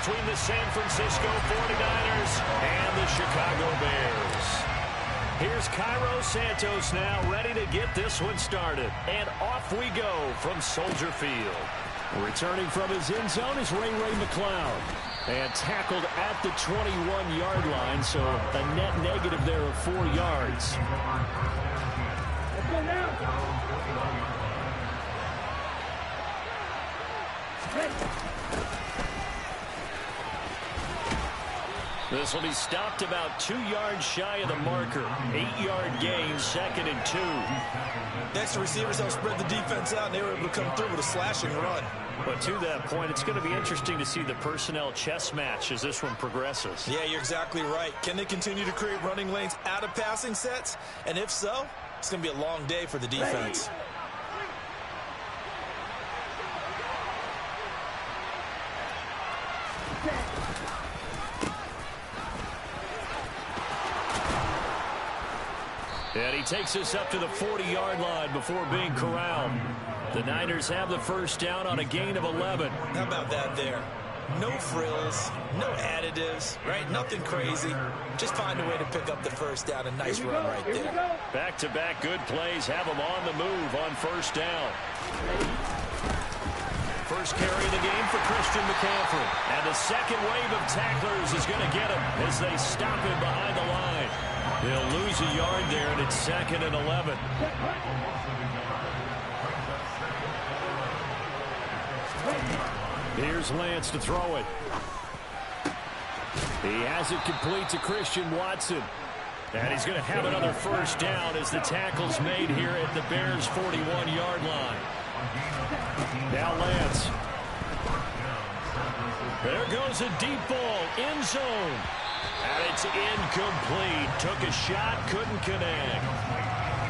between the San Francisco 49ers and the Chicago Bears. Here's Cairo Santos now ready to get this one started. And off we go from Soldier Field. Returning from his end zone is Ray McCloud. And tackled at the 21-yard line, so a net negative there of 4 yards. This will be stopped about 2 yards shy of the marker. 8-yard gain, 2nd and 2. Next, the receivers helped spread the defense out, and they were able to come through with a slashing run. But to that point, it's going to be interesting to see the personnel chess match as this one progresses. Yeah, you're exactly right. Can they continue to create running lanes out of passing sets? And if so, it's going to be a long day for the defense. And he takes us up to the 40-yard line before being corralled. The Niners have the first down on a gain of 11. How about that there? No frills, no additives, right? Nothing crazy. Just find a way to pick up the first down. A nice run right there. Back-to-back good plays have him on the move on first down. First carry of the game for Christian McCaffrey. And the second wave of tacklers is going to get him as they stop him behind the line. They'll lose a yard there, and it's 2nd and 11. Here's Lance to throw it. He has it complete to Christian Watson. And he's going to have another first down as the tackle's made here at the Bears' 41-yard line. Now Lance. There goes a deep ball, end zone. And it's incomplete. Took a shot, couldn't connect.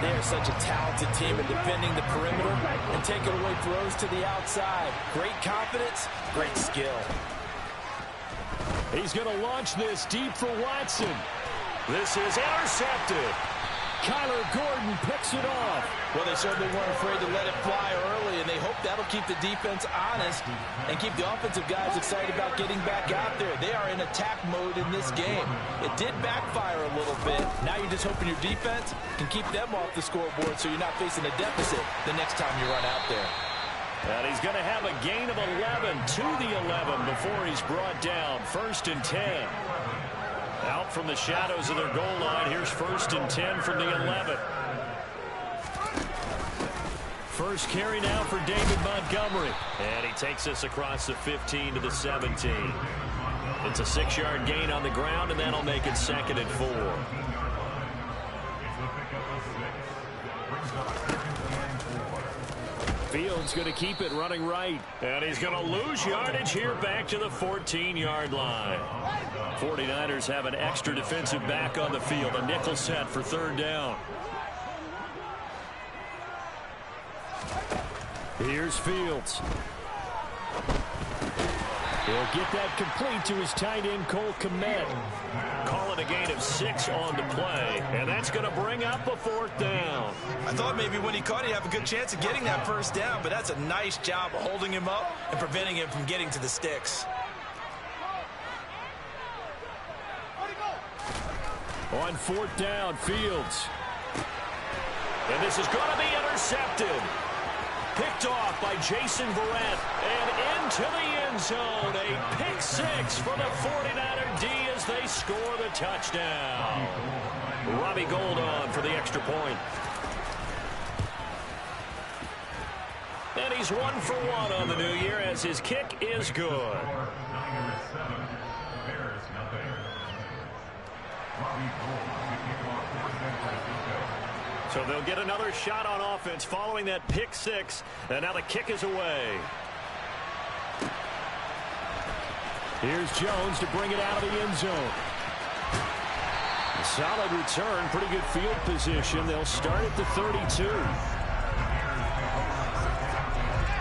They are such a talented team in defending the perimeter and taking away throws to the outside. Great confidence, great skill. He's going to launch this deep for Watson. This is intercepted. Kyler Gordon picks it off. Well, they certainly weren't afraid to let it fly early, and they hope that'll keep the defense honest and keep the offensive guys excited about getting back out there. They are in attack mode in this game. It did backfire a little bit. Now you're just hoping your defense can keep them off the scoreboard so you're not facing a deficit the next time you run out there. And he's going to have a gain of 11 to the 11 before he's brought down. 1st and 10. Out from the shadows of their goal line. Here's 1st and 10 from the 11. First carry now for David Montgomery. And he takes us across the 15 to the 17. It's a 6-yard gain on the ground, and that'll make it 2nd and 4. Fields going to keep it running right. And he's going to lose yardage here back to the 14-yard line. 49ers have an extra defensive back on the field. A nickel set for 3rd down. Here's Fields. He'll get that complete to his tight end, Cole Kmet. Call it a gain of 6 on the play, and that's going to bring up a 4th down. I thought maybe when he caught it, he'd have a good chance of getting that first down, but that's a nice job of holding him up and preventing him from getting to the sticks. On 4th down, Fields. And this is going to be intercepted. Picked off by Jason Verrett. And into the end zone. A pick 6 for the 49er D as they score the touchdown. Robbie Gould on for the extra point. And he's 1 for 1 on the new year as his kick is good. So they'll get another shot on offense following that pick 6. And now the kick is away. Here's Jones to bring it out of the end zone. A solid return, pretty good field position. They'll start at the 32.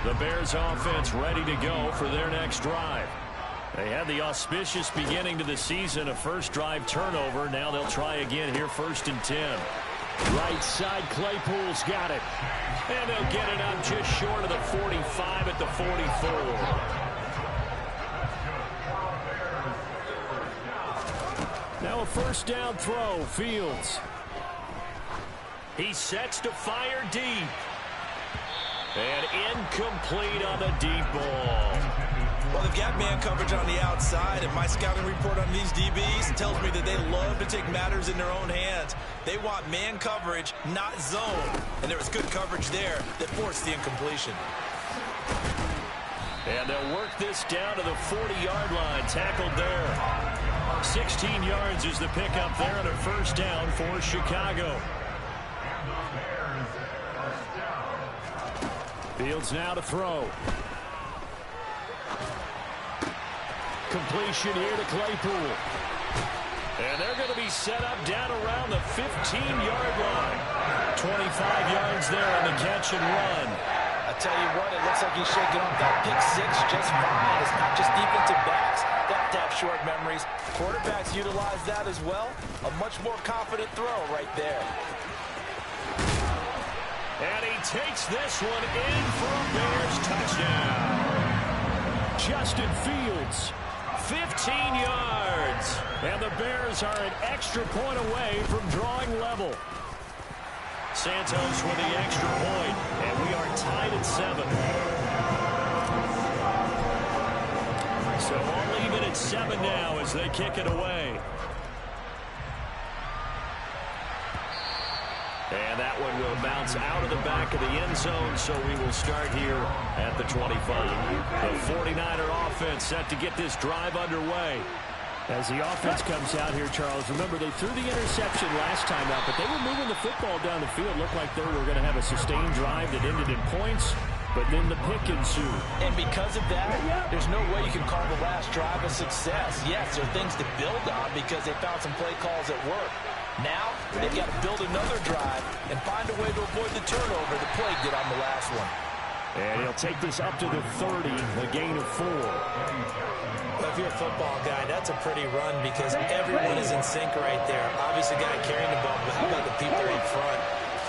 The Bears offense ready to go for their next drive. They had the auspicious beginning to the season, a first drive turnover. Now they'll try again here, 1st and 10. Right side, Claypool's got it. And they'll get it up just short of the 45 at the 44. first down throw, Fields. He sets to fire deep. And incomplete on the deep ball. Well, they've got man coverage on the outside, and my scouting report on these DBs tells me that they love to take matters in their own hands. They want man coverage, not zone. And there was good coverage there that forced the incompletion. And they'll work this down to the 40-yard line, tackled there. 16 yards is the pickup there on a first down for Chicago. Fields now to throw. Completion here to Claypool. And they're going to be set up down around the 15-yard line. 25 yards there on the catch and run. I tell you what, it looks like he's shaking off that pick six just fine. It's not just defensive backs that have short memories. Quarterbacks utilize that as well. A much more confident throw right there. And he takes this one in for a Bears touchdown. Justin Fields, 15 yards. And the Bears are an extra point away from drawing level. Santos with the extra point, and we are tied at 7. So all even at 7 now as they kick it away. And that one will bounce out of the back of the end zone, so we will start here at the 25. The 49er offense set to get this drive underway. As the offense comes out here, Charles, remember they threw the interception last time out, but they were moving the football down the field. Looked like they were going to have a sustained drive that ended in points, but then the pick ensued. And because of that, there's no way you can call the last drive a success. Yes, there are things to build on because they found some play calls that work. Now, they've got to build another drive and find a way to avoid the turnover the Plague did on the last one. And he'll take this up to the 30, a gain of 4. Well, if you're a football guy, that's a pretty run because everyone is in sync right there. Obviously, the guy carrying the ball, but how about the people in front?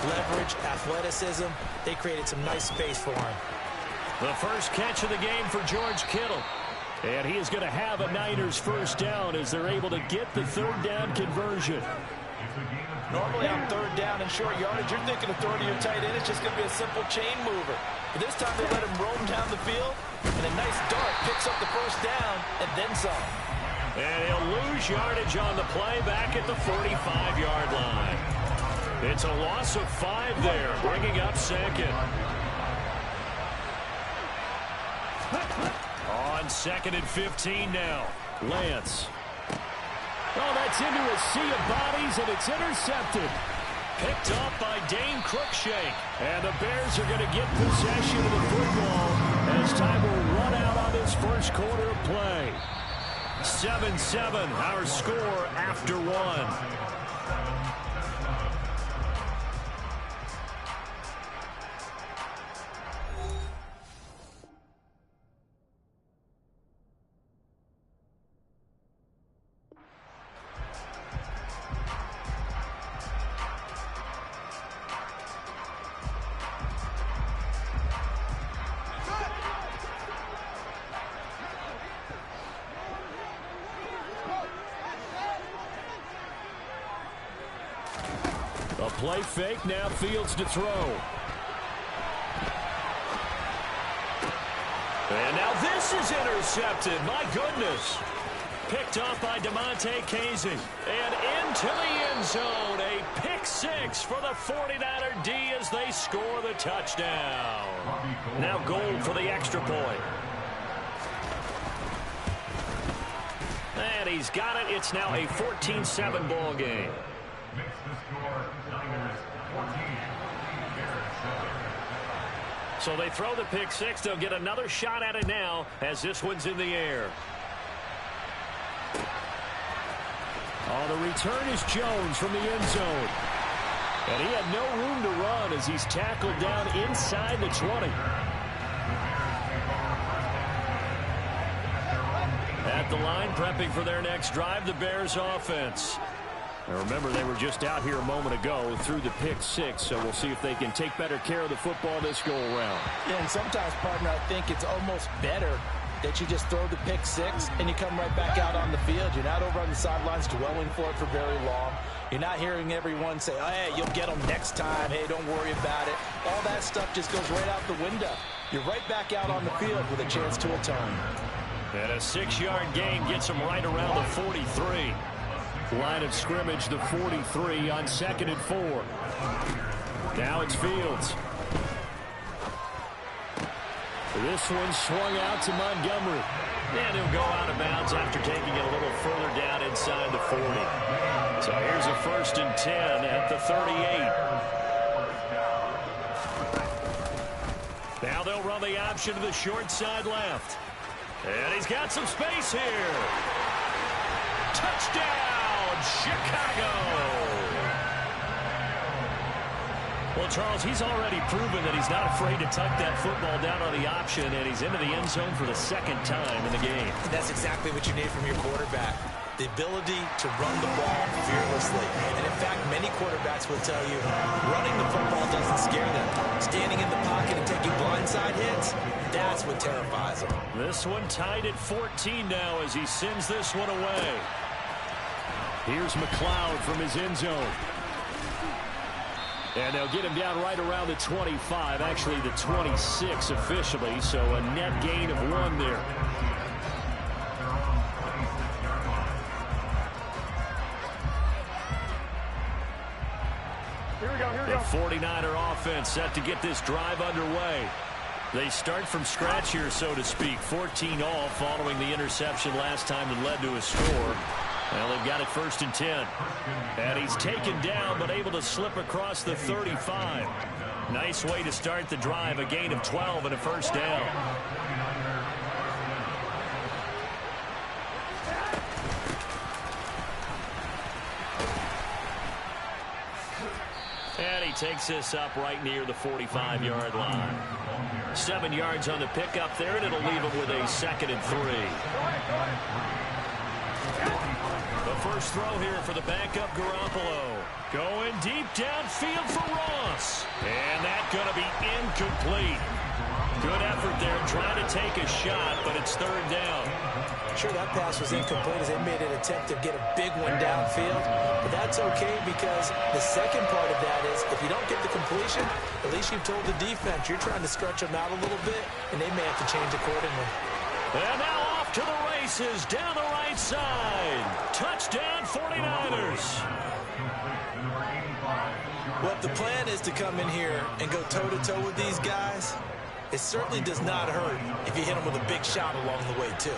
Leverage, athleticism, they created some nice space for him. The first catch of the game for George Kittle. And he is going to have a Niners first down as they're able to get the third down conversion. Normally on third down and short yardage, you're thinking of throwing to your tight end. It's just going to be a simple chain mover. But this time they let him roam down the field, and a nice dart picks up the first down and then some. And he'll lose yardage on the play back at the 45-yard line. It's a loss of 5 there, bringing up second. On 2nd and 15 now. Lance. Oh, that's into a sea of bodies, and it's intercepted. Picked off by Dane Cruikshank. And the Bears are going to get possession of the football as time will run out on this first quarter of play. 7-7, our score after 1. A play fake, now Fields to throw. And now this is intercepted. My goodness. Picked off by DeMonte Casey. And into the end zone. A pick 6 for the 49er D as they score the touchdown. Now Gold for the extra point. And he's got it. It's now a 14-7 ball game. So they throw the pick 6. They'll get another shot at it now as this one's in the air. Oh, the return is Jones from the end zone. And he had no room to run as he's tackled down inside the 20. At the line, prepping for their next drive, the Bears offense. Now remember, they were just out here a moment ago through the pick 6, so we'll see if they can take better care of the football this go-around. Yeah, and sometimes, partner, I think it's almost better that you just throw the pick six and you come right back out on the field. You're not over on the sidelines dwelling for it for very long. You're not hearing everyone say, oh, hey, you'll get them next time. Hey, don't worry about it. All that stuff just goes right out the window. You're right back out on the field with a chance to atone. And a 6-yard gain gets him right around the 43. Line of scrimmage, the 43 on 2nd and 4. Now it's Fields. This one swung out to Montgomery. And he'll go out of bounds after taking it a little further down inside the 40. So here's a 1st and 10 at the 38. Now they'll run the option to the short side left. And he's got some space here. Touchdown, Chicago. Well, Charles, he's already proven that he's not afraid to tuck that football down on the option, and he's into the end zone for the 2nd time in the game. That's exactly what you need from your quarterback. The ability to run the ball fearlessly. And in fact, many quarterbacks will tell you running the football doesn't scare them. Standing in the pocket and taking blindside hits, that's what terrifies them. This one tied at 14 now as he sends this one away. Here's McLeod from his end zone. And they'll get him down right around the 25, actually the 26 officially, so a net gain of 1 there. The 49er offense set to get this drive underway. They start from scratch here, so to speak. 14 all following the interception last time that led to a score. Well, they've got it 1st and 10. And he's taken down, but able to slip across the 35. Nice way to start the drive. A gain of 12 and a 1st down. And he takes this up right near the 45-yard line. 7 yards on the pickup there, and it'll leave him with a 2nd and 3. The first throw here for the backup Garoppolo. Going deep downfield for Ross. And that's going to be incomplete. Good effort there trying to take a shot, but it's 3rd down. Sure, that pass was incomplete as they made an attempt to get a big one downfield. But that's okay because the second part of that is if you don't get the completion, at least you've told the defense you're trying to stretch them out a little bit, and they may have to change accordingly. And now off to the races down the right side. Touchdown 49ers. Well, if the plan is to come in here and go toe-to-toe with these guys, it certainly does not hurt if you hit them with a big shot along the way, too.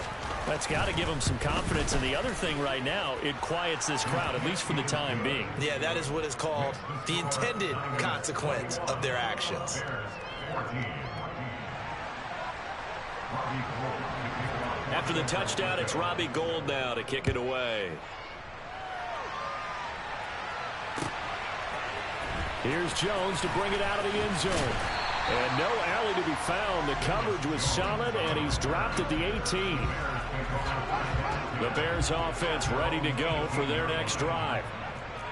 That's got to give them some confidence. And the other thing right now, it quiets this crowd, at least for the time being. Yeah, that is what is called the intended consequence of their actions. After the touchdown, it's Robbie Gould now to kick it away. Here's Jones to bring it out of the end zone. And no alley to be found. The coverage was solid, and he's dropped at the 18. The Bears offense ready to go for their next drive.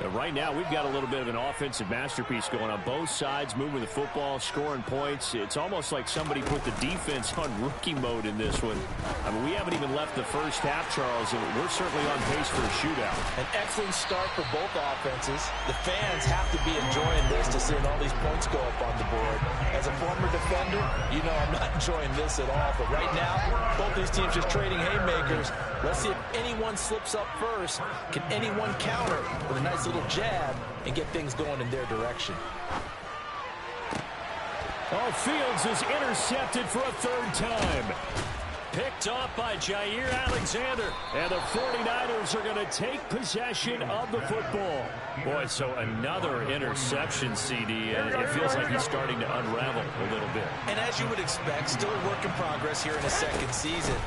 And right now, we've got a little bit of an offensive masterpiece going on. Both sides moving the football, scoring points. It's almost like somebody put the defense on rookie mode in this one. I mean, we haven't even left the first half, Charles, and we're certainly on pace for a shootout. An excellent start for both offenses. The fans have to be enjoying this to seeing all these points go up on the board. As a former defender, you know I'm not enjoying this at all. But right now, both these teams just trading haymakers. Let's see if anyone slips up first. Can anyone counter with a nice little jab and get things going in their direction? Oh, Fields is intercepted for a 3rd time. Picked off by Jair Alexander. And the 49ers are going to take possession of the football. Boy, so another interception, CD, and it feels like he's starting to unravel a little bit. And as you would expect, still a work in progress here in his 2nd season.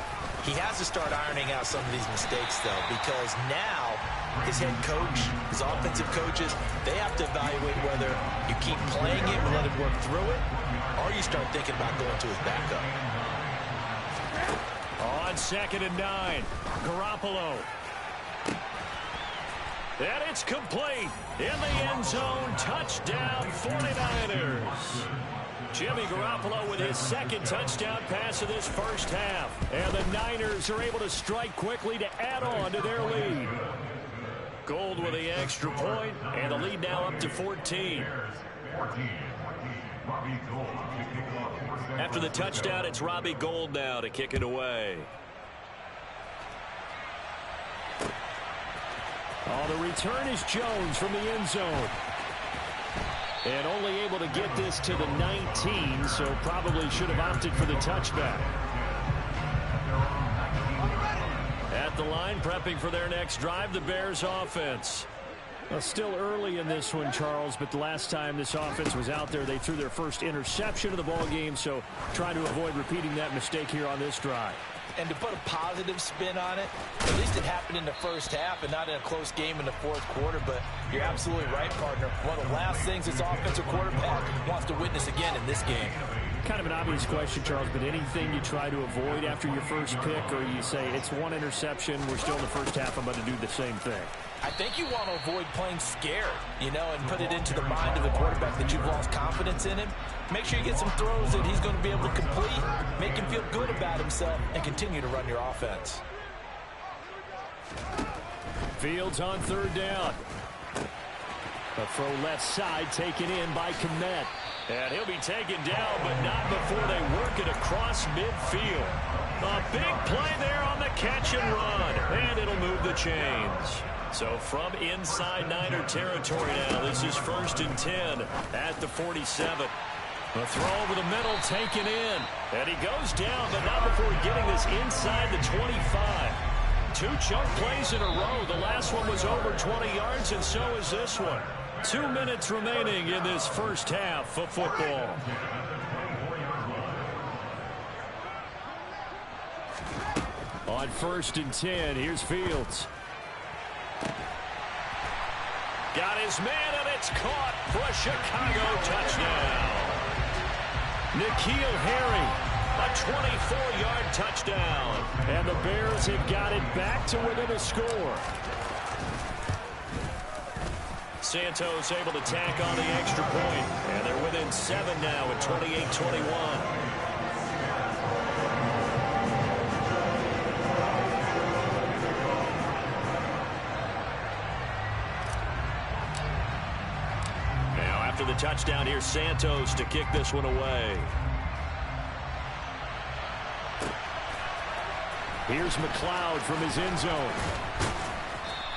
He has to start ironing out some of these mistakes, though, because now his head coach, his offensive coaches, they have to evaluate whether you keep playing it and let him work through it, or you start thinking about going to his backup. On 2nd and 9, Garoppolo. And it's complete. In the end zone, touchdown 49ers. Jimmy Garoppolo with his second touchdown pass of this first half. And the Niners are able to strike quickly to add on to their lead. Gold with the extra point, and the lead now up to 14. After the touchdown, it's Robbie Gould now to kick it away. Oh, the return is Jones from the end zone. And only able to get this to the 19, so probably should have opted for the touchback. At the line, prepping for their next drive, the Bears offense. Well, still early in this one, Charles, but the last time this offense was out there, they threw their first interception of the ball game, so trying to avoid repeating that mistake here on this drive. And to put a positive spin on it, at least it happened in the first half and not in a close game in the fourth quarter. But you're absolutely right, partner. One of the last things this offensive quarterback wants to witness again in this game. Kind of an obvious question, Charles, but anything you try to avoid after your first pick, or you say it's one interception, we're still in the first half, I'm going to do the same thing? I think you want to avoid playing scared, you know, and put it into the mind of the quarterback that you've lost confidence in him. Make sure you get some throws that he's going to be able to complete, make him feel good about himself, and continue to run your offense. Fields on third down. A throw left side taken in by Kmet. And he'll be taken down, but not before they work it across midfield. A big play there on the catch and run. And it'll move the chains. So from inside Niner territory now, this is 1st and 10 at the 47. The throw over the middle taken in. And he goes down, but not before getting this inside the 25. 2 chunk plays in a row. The last one was over 20 yards, and so is this one. 2 minutes remaining in this first half of football. On 1st and 10, here's Fields. Got his man, and it's caught for a Chicago touchdown. N'Keal Harry, a 24-yard touchdown. And the Bears have got it back to within a score. Santos able to tack on the extra point, and they're within 7 now at 28-21. After the touchdown, here's Santos to kick this one away. Here's McLeod from his end zone.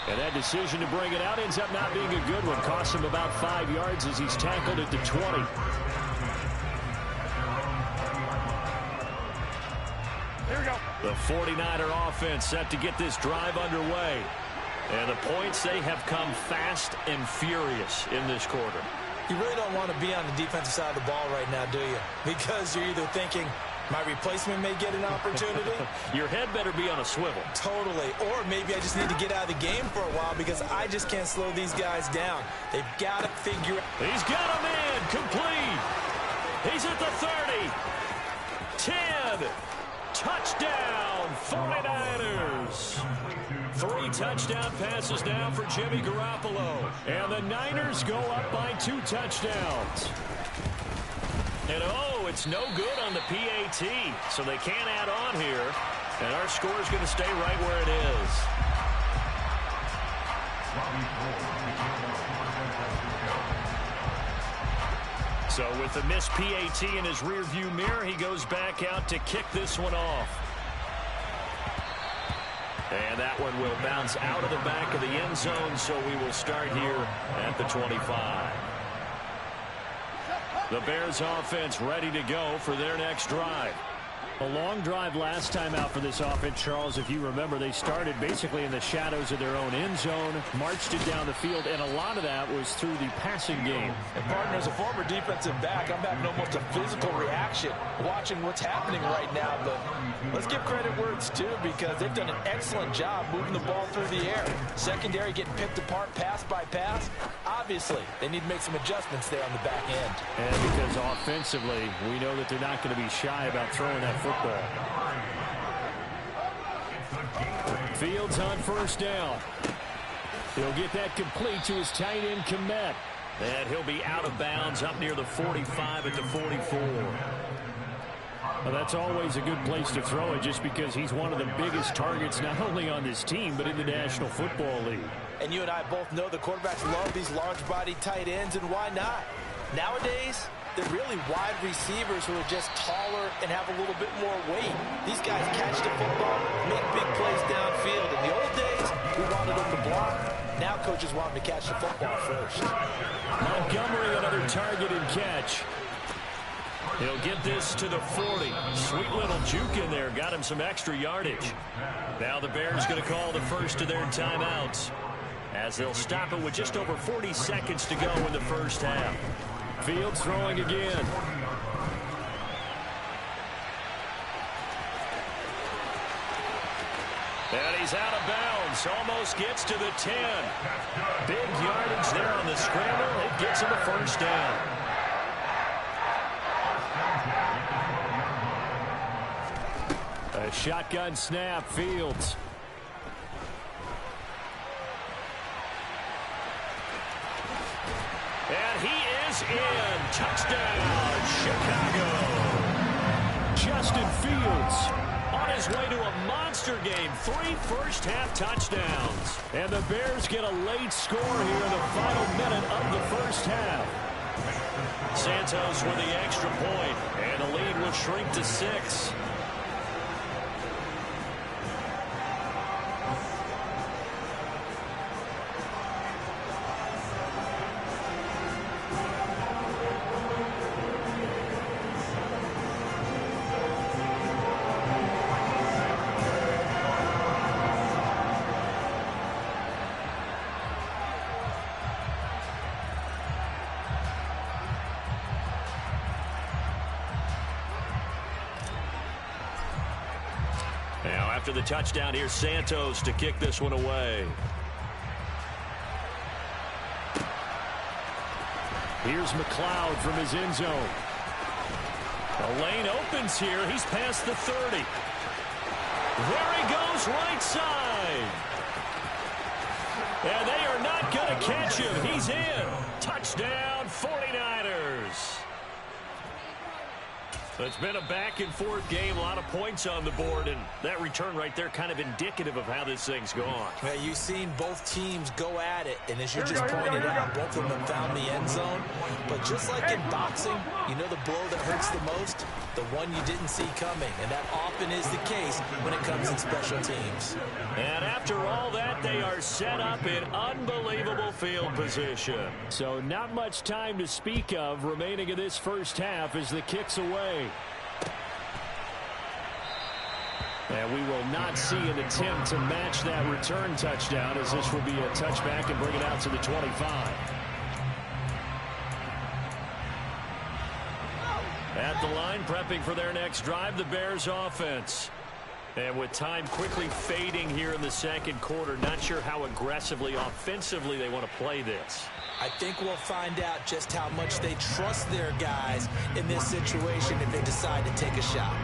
And that decision to bring it out ends up not being a good one. Costs him about 5 yards as he's tackled at the 20. Here we go. The 49er offense set to get this drive underway. And the points, they have come fast and furious in this quarter. You really don't want to be on the defensive side of the ball right now, do you? Because you're either thinking, my replacement may get an opportunity. Your head better be on a swivel. Totally. Or maybe I just need to get out of the game for a while because I just can't slow these guys down. They've got to figure it. He's got a man complete. He's at the 30. 10. Touchdown, 49ers. 3 touchdown passes now for Jimmy Garoppolo. And the Niners go up by 2 touchdowns. And oh, it's no good on the PAT, so they can't add on here. And our score is going to stay right where it is. So with the missed PAT in his rearview mirror, he goes back out to kick this one off. And that one will bounce out of the back of the end zone, so we will start here at the 25. The Bears offense ready to go for their next drive. A long drive last time out for this offense, Charles. If you remember, they started basically in the shadows of their own end zone, marched it down the field, and a lot of that was through the passing game. And partner, as a former defensive back, I'm having almost a physical reaction watching what's happening right now. But let's give credit where it's due because they've done an excellent job moving the ball through the air. Secondary getting picked apart pass by pass. Obviously, they need to make some adjustments there on the back end. And because offensively, we know that they're not going to be shy about throwing that football. Fields on first down. He'll get that complete to his tight end, Kmet. And he'll be out of bounds up near the 45 at the 44. Well, that's always a good place to throw it just because he's one of the biggest targets not only on this team but in the National Football League. And you and I both know the quarterbacks love these large-bodied tight ends, and why not? Nowadays, they're really wide receivers who are just taller and have a little bit more weight. These guys catch the football, make big plays downfield. In the old days, we wanted them to block. Now coaches want them to catch the football first. Montgomery, another target and catch. He'll get this to the 40. Sweet little juke in there. Got him some extra yardage. Now the Bears going to call the first of their timeouts, as they'll stop it with just over 40 seconds to go in the first half. Fields throwing again. And he's out of bounds. Almost gets to the 10. Big yardage there on the scramble. It gets him a first down. A shotgun snap, Fields. And he is in. Touchdown, Chicago. Justin Fields on his way to a monster game. 3 first-half touchdowns. And the Bears get a late score here in the final minute of the first half. Santos with the extra point, and the lead will shrink to 6. Now, after the touchdown, here's Santos to kick this one away. Here's McLeod from his end zone. The lane opens here. He's past the 30. There he goes, right side. And they are not going to catch him. He's in. Touchdown, 49ers. It's been a back-and-forth game, a lot of points on the board, and that return right there kind of indicative of how this thing's gone. Well, you've seen both teams go at it, and as you just pointed out, both of them found the end zone. But just like in boxing, you know the blow that hurts the most? The one you didn't see coming, and that often is the case when it comes in special teams. And after all that, they are set up in unbelievable field position. So not much time to speak of remaining in this first half as the kick's away. And we will not see an attempt to match that return touchdown, as this will be a touchback and bring it out to the 25. At the line, prepping for their next drive, the Bears offense. And with time quickly fading here in the second quarter, not sure how aggressively, offensively they want to play this. I think we'll find out just how much they trust their guys in this situation if they decide to take a shot.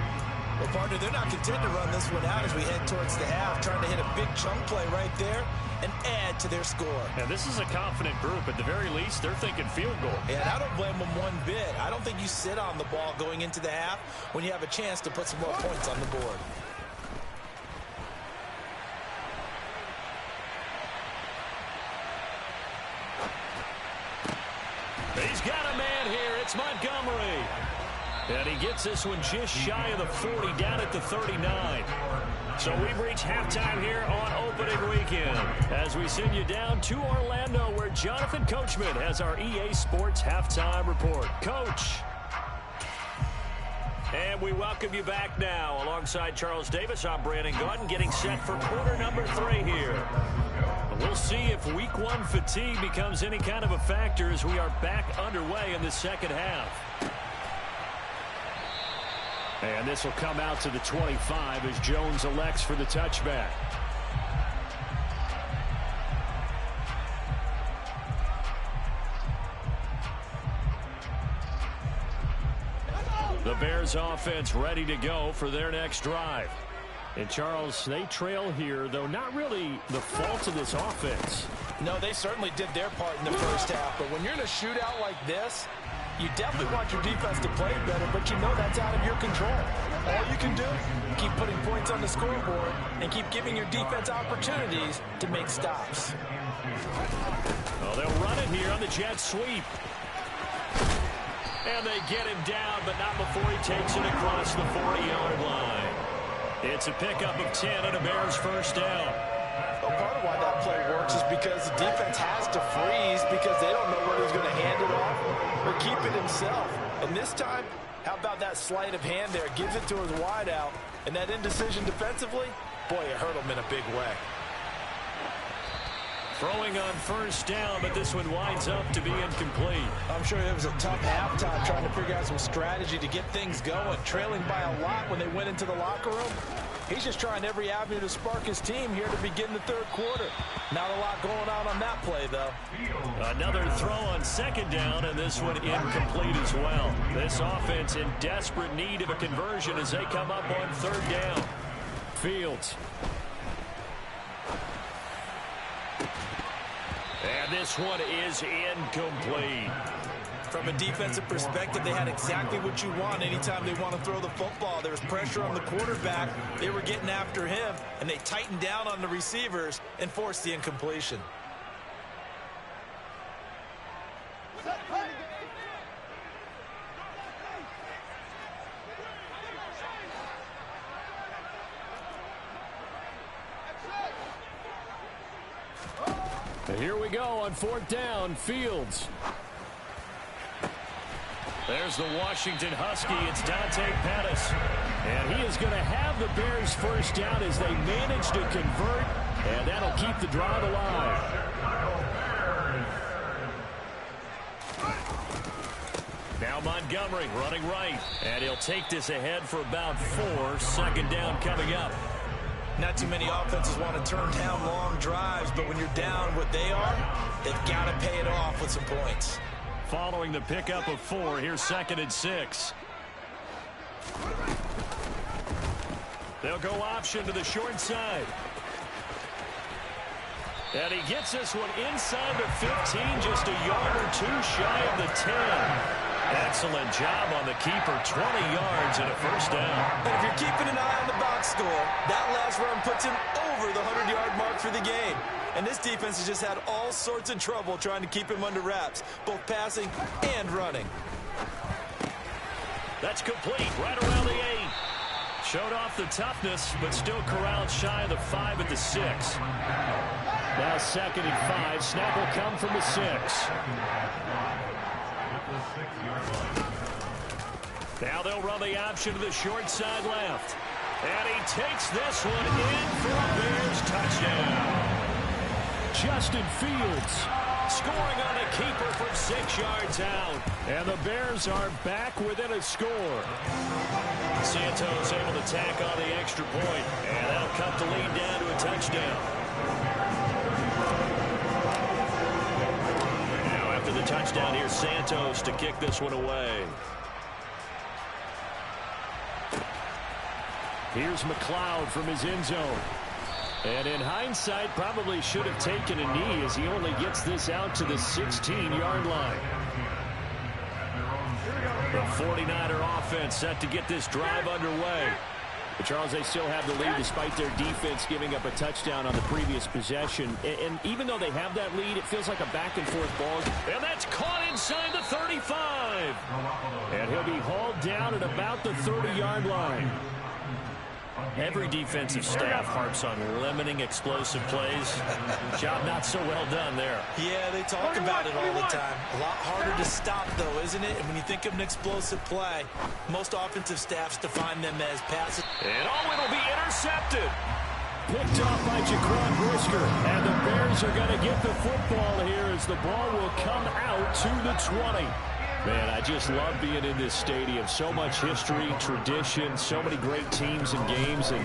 Well, partner, they're not content to run this one out as we head towards the half, trying to hit a big chunk play right there and add to their score. And this is a confident group. At the very least, they're thinking field goal. And I don't blame them one bit. I don't think you sit on the ball going into the half when you have a chance to put some more points on the board. He's got a man here. It's Montgomery. And he gets this one just shy of the 40, down at the 39. So we've reached halftime here on opening weekend as we send you down to Orlando, where Jonathan Coachman has our EA Sports halftime report. Coach. And we welcome you back now. Alongside Charles Davis, I'm Brandon Gaudin, getting set for quarter number 3 here. We'll see if week 1 fatigue becomes any kind of a factor as we are back underway in the second half. And this will come out to the 25 as Jones elects for the touchback. The Bears offense ready to go for their next drive. And, Charles, they trail here, though not really the fault of this offense. No, they certainly did their part in the first half. But when you're in a shootout like this, you definitely want your defense to play better, but you know that's out of your control. All you can do, keep putting points on the scoreboard and keep giving your defense opportunities to make stops. Well, they'll run it here on the jet sweep. And they get him down, but not before he takes it across the 40-yard line. It's a pickup of 10 and a Bears first down. Well, part of why that play works is because the defense has to freeze because they don't know whether he's going to hand it off or keep it himself. And this time, how about that sleight of hand there? Gives it to his wideout. And that indecision defensively, boy, it hurt him in a big way. Throwing on first down, but this one winds up to be incomplete. I'm sure it was a tough halftime trying to figure out some strategy to get things going. Trailing by a lot when they went into the locker room. He's just trying every avenue to spark his team here to begin the third quarter. Not a lot going on that play, though. Another throw on second down, and this one incomplete as well. This offense in desperate need of a conversion as they come up on third down. Fields. And this one is incomplete. From a defensive perspective, they had exactly what you want anytime they want to throw the football. There was pressure on the quarterback. They were getting after him, and they tightened down on the receivers and forced the incompletion. And here we go on fourth down. Fields. There's the Washington Husky. It's Dante Pettis. And he is going to have the Bears first down as they manage to convert. And that'll keep the drive alive. Now Montgomery running right. And he'll take this ahead for about 4. Second down coming up. Not too many offenses want to turn down long drives, but when you're down what they are, they've got to pay it off with some points. Following the pickup of 4, here's 2nd and 6. They'll go option to the short side. And he gets this one inside the 15, just a yard or 2 shy of the 10. Excellent job on the keeper, 20 yards and a first down. And if you're keeping an eye on the box score, that last run puts him over the 100-yard mark for the game. And this defense has just had all sorts of trouble trying to keep him under wraps, both passing and running. That's complete, right around the 8. Showed off the toughness, but still corralled shy of the 5 at the 6. Now 2nd and 5. Snap will come from the 6. Now they'll run the option to the short side left. And he takes this one in for a Bears touchdown. Justin Fields scoring on a keeper from 6 yards out. And the Bears are back within a score. Santos able to tack on the extra point. And that'll cut the lead down to a touchdown. Now after the touchdown, here's Santos to kick this one away. Here's McLeod from his end zone. And in hindsight, probably should have taken a knee as he only gets this out to the 16-yard line. The 49er offense set to get this drive underway. But Charles, they still have the lead despite their defense giving up a touchdown on the previous possession. And even though they have that lead, it feels like a back-and-forth ball. And that's caught inside the 35. And he'll be hauled down at about the 30-yard line. Every defensive staff harps on limiting explosive plays. Job not so well done there. Yeah, they talk about it all the time. A lot harder to stop, though, isn't it? And when you think of an explosive play, most offensive staffs define them as passes. And it'll be intercepted. Picked off by Jaquan Brisker. And the Bears are going to get the football here as the ball will come out to the 20. Man, I just love being in this stadium. So much history, tradition, so many great teams and games. And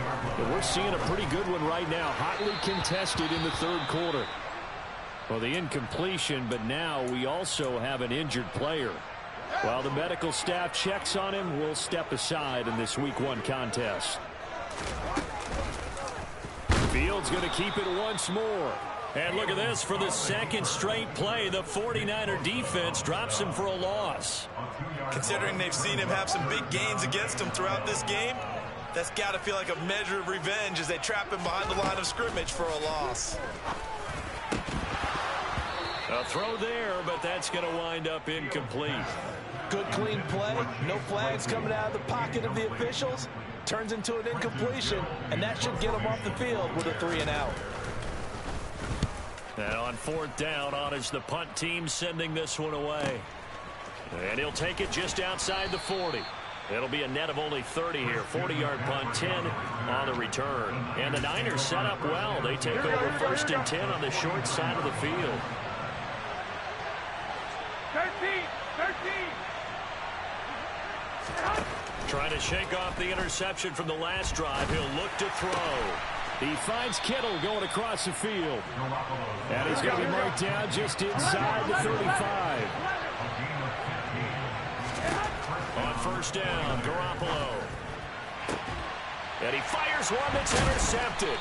we're seeing a pretty good one right now. Hotly contested in the third quarter. Well, the incompletion, but now we also have an injured player. While the medical staff checks on him, we'll step aside in this Week 1 contest. Fields going to keep it once more. And look at this. For the second straight play, the 49er defense drops him for a loss. Considering they've seen him have some big gains against him throughout this game, that's got to feel like a measure of revenge as they trap him behind the line of scrimmage for a loss. A throw there, but that's going to wind up incomplete. Good, clean play. No flags coming out of the pocket of the officials. Turns into an incompletion, and that should get him off the field with a 3-and-out. And on fourth down, on is the punt team sending this one away. And he'll take it just outside the 40. It'll be a net of only 30 here. 40-yard punt, 10 on the return. And the Niners set up well. They take over first and 10 on the short side of the field. 13. Trying to shake off the interception from the last drive. He'll look to throw. He finds Kittle going across the field. And he's going to be marked down just inside the 35. On first down, Garoppolo. And he fires one that's intercepted.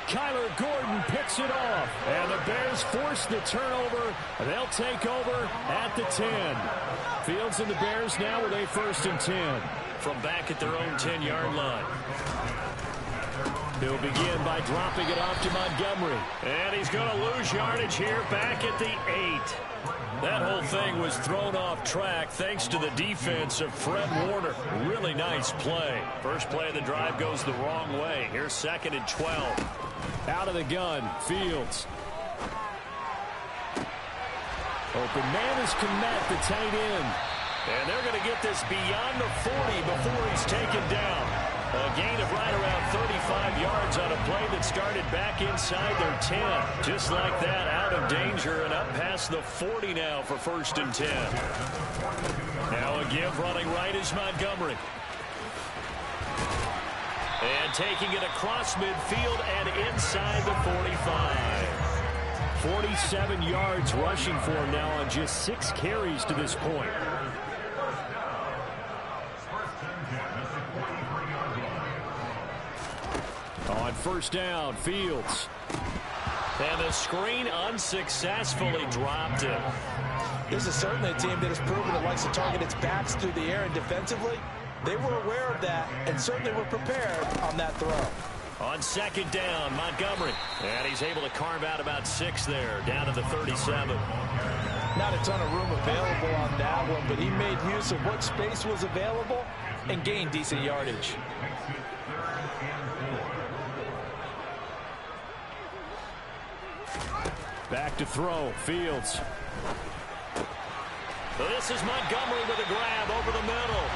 Kyler Gordon picks it off. And the Bears force the turnover. They'll take over at the 10. Fields and the Bears now with a first and 10. From back at their own 10-yard line. He'll begin by dropping it off to Montgomery. And he's going to lose yardage here back at the 8. That whole thing was thrown off track thanks to the defense of Fred Warner. Really nice play. First play of the drive goes the wrong way. Here's second and 12. Out of the gun, Fields. Open man is Kmet, the tight end. And they're going to get this beyond the 40 before he's taken down. A gain of right around 35 yards on a play that started back inside their 10. Just like that, out of danger and up past the 40 now for first and 10. Now a give running right is Montgomery. And taking it across midfield and inside the 45. 47 yards rushing for him now on just 6 carries to this point. On first down, Fields. And the screen unsuccessfully dropped it. This is certainly a team that has proven it likes to target its backs through the air, and defensively, they were aware of that and certainly were prepared on that throw. On second down, Montgomery. And he's able to carve out about 6 there, down to the 37. Not a ton of room available on that one, but he made use of what space was available and gained decent yardage. Back to throw, Fields. This is Montgomery with a grab over the middle.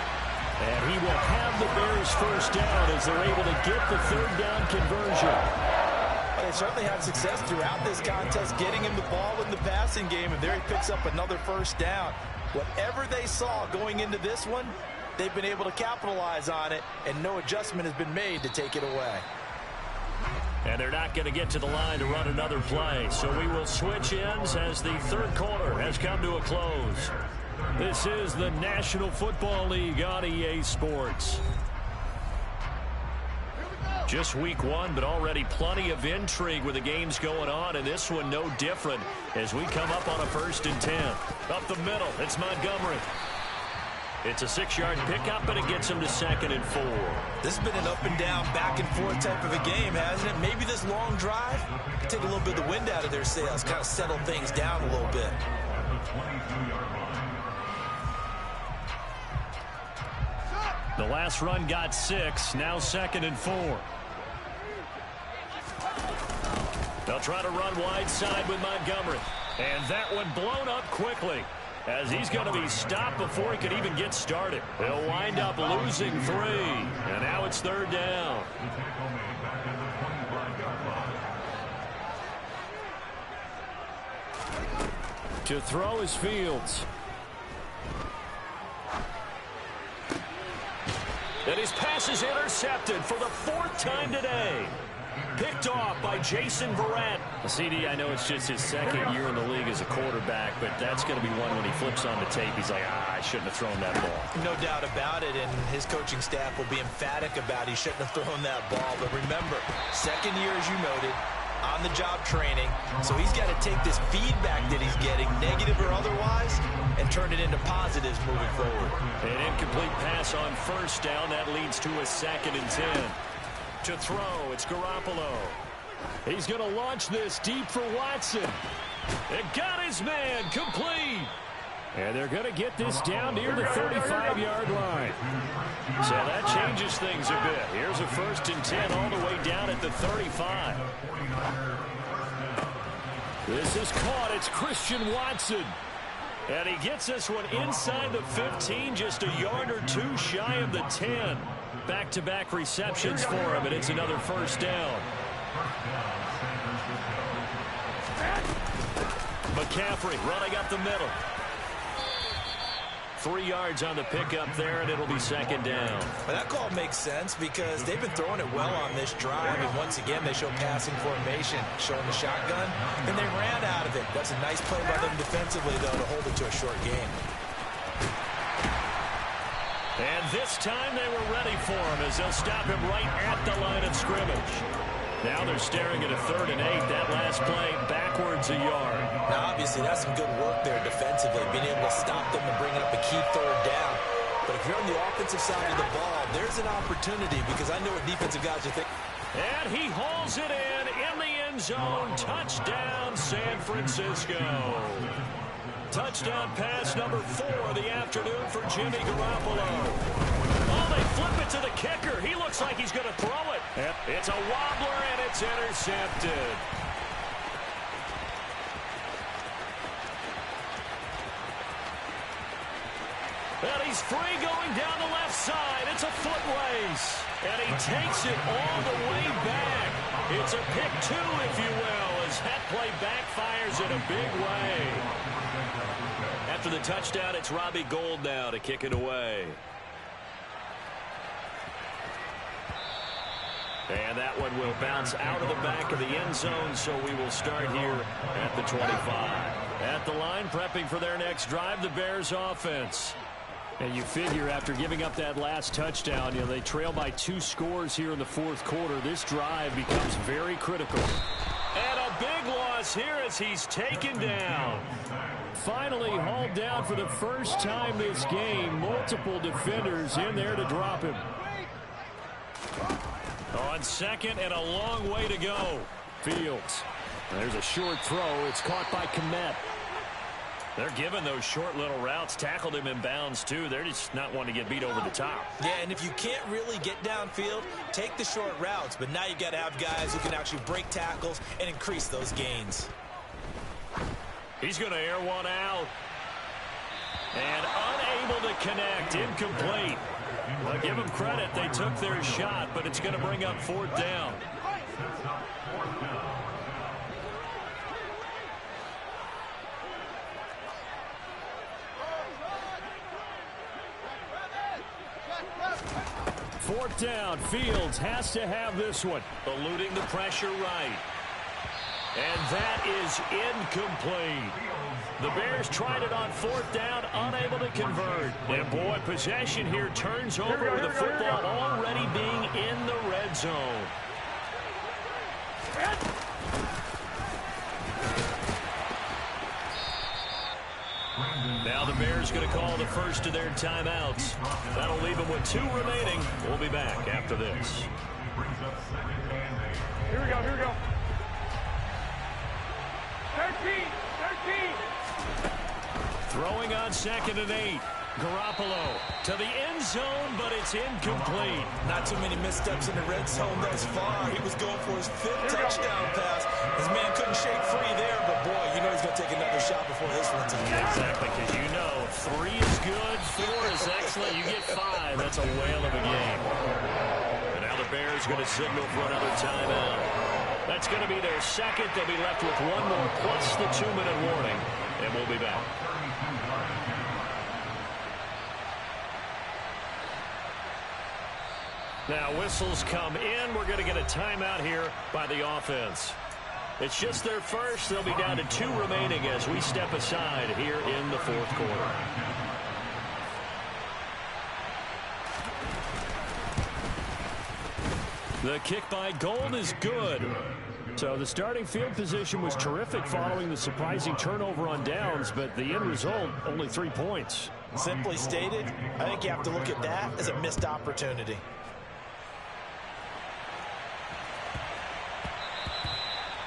And he will have the Bears first down as they're able to get the third down conversion. Well, they certainly had success throughout this contest getting him the ball in the passing game, and there he picks up another first down. Whatever they saw going into this one, they've been able to capitalize on it, and no adjustment has been made to take it away. And they're not going to get to the line to run another play. So we will switch ends as the third quarter has come to a close. This is the National Football League on EA Sports. Just week 1, but already plenty of intrigue with the games going on, and this one no different as we come up on a first and 10. Up the middle, it's Montgomery. It's a 6-yard pickup, and it gets him to second and 4. This has been an up and down, back and forth type of a game, hasn't it? Maybe this long drive take a little bit of the wind out of their sails, kind of settle things down a little bit. The last run got 6, now second and 4. They'll try to run wide side with Montgomery. And that one blown up quickly, as he's going to be stopped before he could even get started. He'll wind up losing 3, and now it's third down. To throw is Fields. And his pass is intercepted for the 4th time today. picked off by Jason Verrett. CD, I know it's just his second year in the league as a quarterback, but that's going to be one when he flips on the tape, he's like, I shouldn't have thrown that ball. No doubt about it, and his coaching staff will be emphatic about he shouldn't have thrown that ball. But remember, second year, as you noted, on-the-job training, so he's got to take this feedback that he's getting, negative or otherwise, and turn it into positives moving forward. An incomplete pass on first down. That leads to a 2nd and 10. To throw, it's Garoppolo. He's going to launch this deep for Watson. It got his man complete. And they're going to get this down near the 35-yard line. So that changes things a bit. Here's a 1st and 10 all the way down at the 35. This is caught. It's Christian Watson. And he gets this one inside the 15, just a yard or two shy of the 10. Back-to-back receptions for him, and it's another 1st down. McCaffrey running up the middle. 3 yards on the pickup there, and it'll be 2nd down. But that call makes sense because they've been throwing it well on this drive, and once again they show passing formation, showing the shotgun, and they ran out of it. That's a nice play by them defensively, though, to hold it to a short game. And this time they were ready for him as they'll stop him right at the line of scrimmage. Now they're staring at a 3rd and 8. That last play backwards a yard. Now, obviously, that's some good work there defensively, being able to stop them and bring up a key 3rd down. But if you're on the offensive side of the ball, there's an opportunity because I know what defensive guys are thinking. And he hauls it in the end zone. Touchdown, San Francisco. Touchdown pass number 4 of the afternoon for Jimmy Garoppolo. Oh, they flip it to the kicker. He looks like he's going to throw it. It's a wobbler, and it's intercepted. And he's free going down the left side. It's a foot race. And he takes it all the way back. It's a pick 2, if you will, as that play backfires in a big way. After the touchdown, it's Robbie Gould now to kick it away. And that one will bounce out of the back of the end zone, so we will start here at the 25. At the line, prepping for their next drive, the Bears offense. And you figure after giving up that last touchdown, they trail by 2 scores here in the 4th quarter. This drive becomes very critical. And a big loss here as he's taken down. Finally hauled down for the first time this game. Multiple defenders in there to drop him. On 2nd and a long way to go. Fields. There's a short throw. It's caught by Kmet. They're giving those short little routes. Tackled him in bounds, too. They're just not wanting to get beat over the top. Yeah, and if you can't really get downfield, take the short routes. But now you've got to have guys who can actually break tackles and increase those gains. He's going to air one out. And unable to connect. Incomplete. Well, give them credit. They took their shot, but it's going to bring up 4th down. Fourth down. Fields has to have this one. Eluding the pressure right. And that is incomplete. The Bears tried it on 4th down, unable to convert. And boy, possession here turns over with the football already being in the red zone. Now the Bears going to call the first of their timeouts. That'll leave them with 2 remaining. We'll be back after this. Here we go, here we go. 13. Throwing on 2nd and 8. Garoppolo to the end zone, but it's incomplete. Not too many missteps in the red zone thus far. He was going for his 5th touchdown pass. His man couldn't shake free there, but boy, you know he's going to take another shot before this one's in. Exactly, because you know 3 is good, 4 is excellent. You get 5, that's a whale of a game. And now the Bears going to signal for another timeout. That's going to be their 2nd. They'll be left with 1 more plus the 2-minute warning, and we'll be back. Now whistles come in. We're going to get a timeout here by the offense. It's just their first. They'll be down to 2 remaining as we step aside here in the fourth quarter. The kick by Gold is good. So the starting field position was terrific following the surprising turnover on downs, but the end result, only 3 points. Simply stated, I think you have to look at that as a missed opportunity.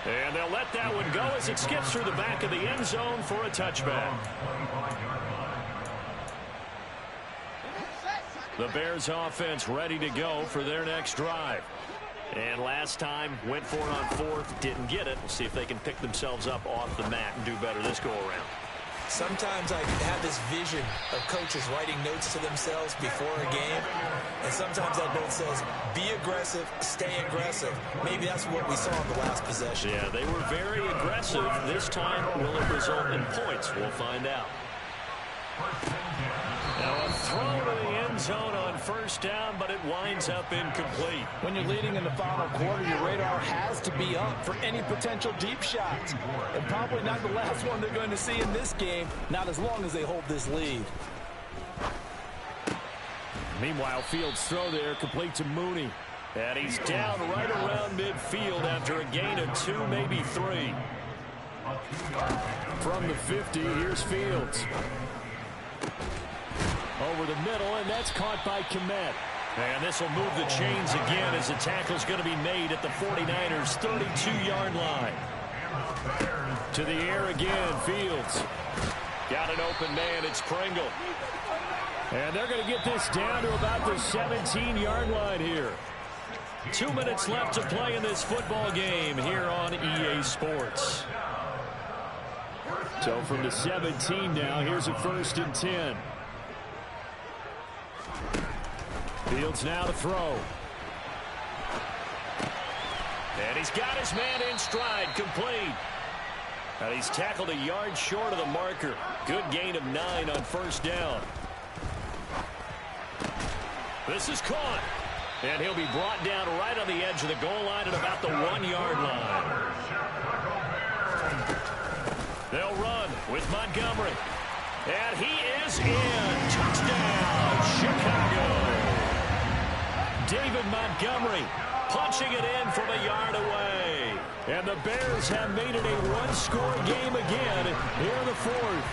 And they'll let that one go as it skips through the back of the end zone for a touchback. The Bears offense ready to go for their next drive. And last time, went for it on 4th, didn't get it. We'll see if they can pick themselves up off the mat and do better this go-around. Sometimes I have this vision of coaches writing notes to themselves before a game, and sometimes that note says, be aggressive, stay aggressive. Maybe that's what we saw in the last possession. Yeah, they were very aggressive. This time, will it result in points? We'll find out. Now a throw to the end zone on first down, but it winds up incomplete. When you're leading in the final quarter, your radar has to be up for any potential deep shots. And probably not the last one they're going to see in this game, not as long as they hold this lead. Meanwhile, Fields' throw there complete to Mooney. And he's down right around midfield after a gain of 2, maybe 3. From the 50, here's Fields. Over the middle, and that's caught by Kmet. And this will move the chains again as the tackle's going to be made at the 49ers' 32-yard line. To the air again, Fields. Got an open man, it's Pringle. And they're going to get this down to about the 17-yard line here. 2 minutes left to play in this football game here on EA Sports. So from the 17 now, here's a 1st and 10. Fields now to throw. And he's got his man in stride, complete. And he's tackled a yard short of the marker. Good gain of 9 on first down. This is caught. And he'll be brought down right on the edge of the goal line at about the 1-yard line. They'll run with Montgomery. And he is in. Touchdown, Chicago. David Montgomery punching it in from a yard away. And the Bears have made it a one-score game again here in the 4th.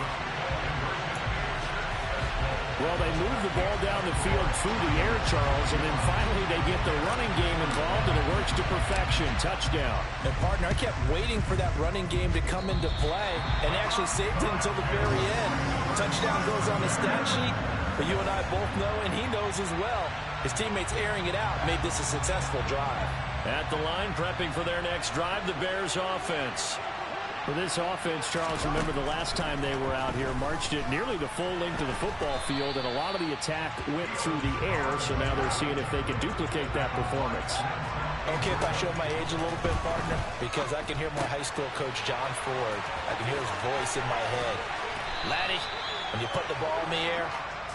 Well, they move the ball down the field through the air, Charles, and then finally they get the running game involved, and it works to perfection. Touchdown. And, partner, I kept waiting for that running game to come into play and actually saved it until the very end. Touchdown goes on the stat sheet, but you and I both know, and he knows as well, his teammates airing it out made this a successful drive. At the line, prepping for their next drive, the Bears offense. For this offense, Charles, remember the last time they were out here, marched it nearly the full length of the football field, and a lot of the attack went through the air, so now they're seeing if they can duplicate that performance. Okay, if I show my age a little bit, partner, because I can hear my high school coach, John Ford. I can hear his voice in my head. Laddie, when you put the ball in the air,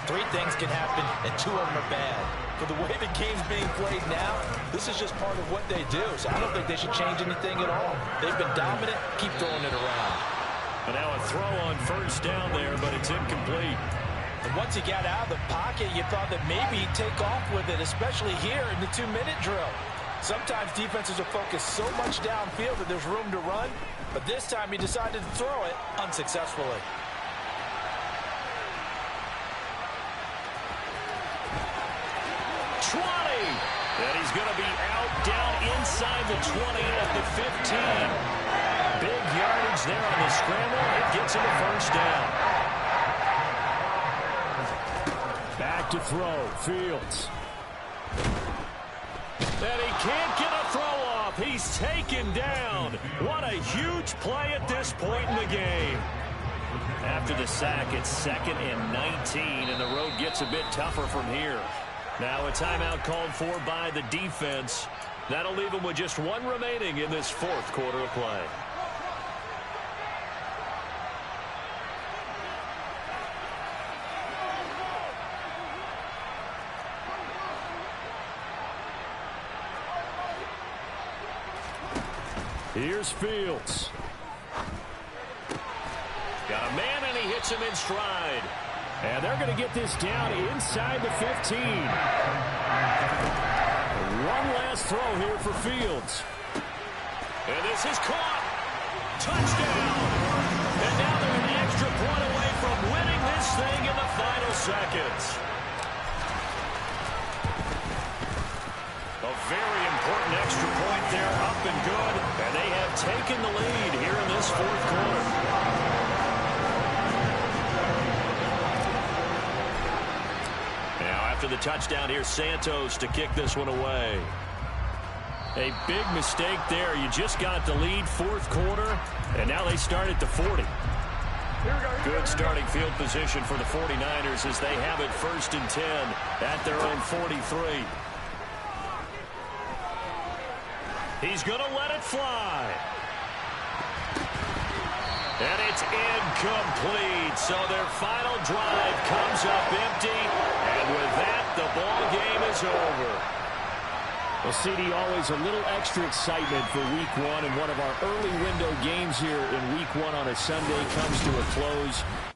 3 things can happen, and 2 of them are bad. For the way the game's being played now, this is just part of what they do, so I don't think they should change anything at all. They've been dominant. Keep throwing it around. And now a throw on first down there, but it's incomplete. And once he got out of the pocket, you thought that maybe he'd take off with it, especially here in the 2-minute drill. Sometimes defenses are focused so much downfield that there's room to run, but this time he decided to throw it unsuccessfully. And he's going to be out down inside the 20 at the 15. Big yardage there on the scramble. It gets him a first down. Back to throw. Fields. And he can't get a throw off. He's taken down. What a huge play at this point in the game. After the sack, it's 2nd and 19, and the road gets a bit tougher from here. Now a timeout called for by the defense. That'll leave them with just 1 remaining in this 4th quarter of play. Here's Fields. Got a man, and he hits him in stride. And they're going to get this down inside the 15. One last throw here for Fields. And this is caught. Touchdown. And now they're an extra point away from winning this thing in the final seconds. A very important extra point there, up and good. And they have taken the lead here in this fourth quarter. Now after the touchdown, here's Santos to kick this one away. A big mistake there. You just got the lead fourth quarter, and now they start at the 40. Good starting field position for the 49ers as they have it 1st and 10 at their own 43. He's going to let it fly. And it's incomplete. So their final drive comes up empty. And with that, the ball game is over. Well, CD, always a little extra excitement for Week 1, and one of our early window games here in Week 1 on a Sunday comes to a close.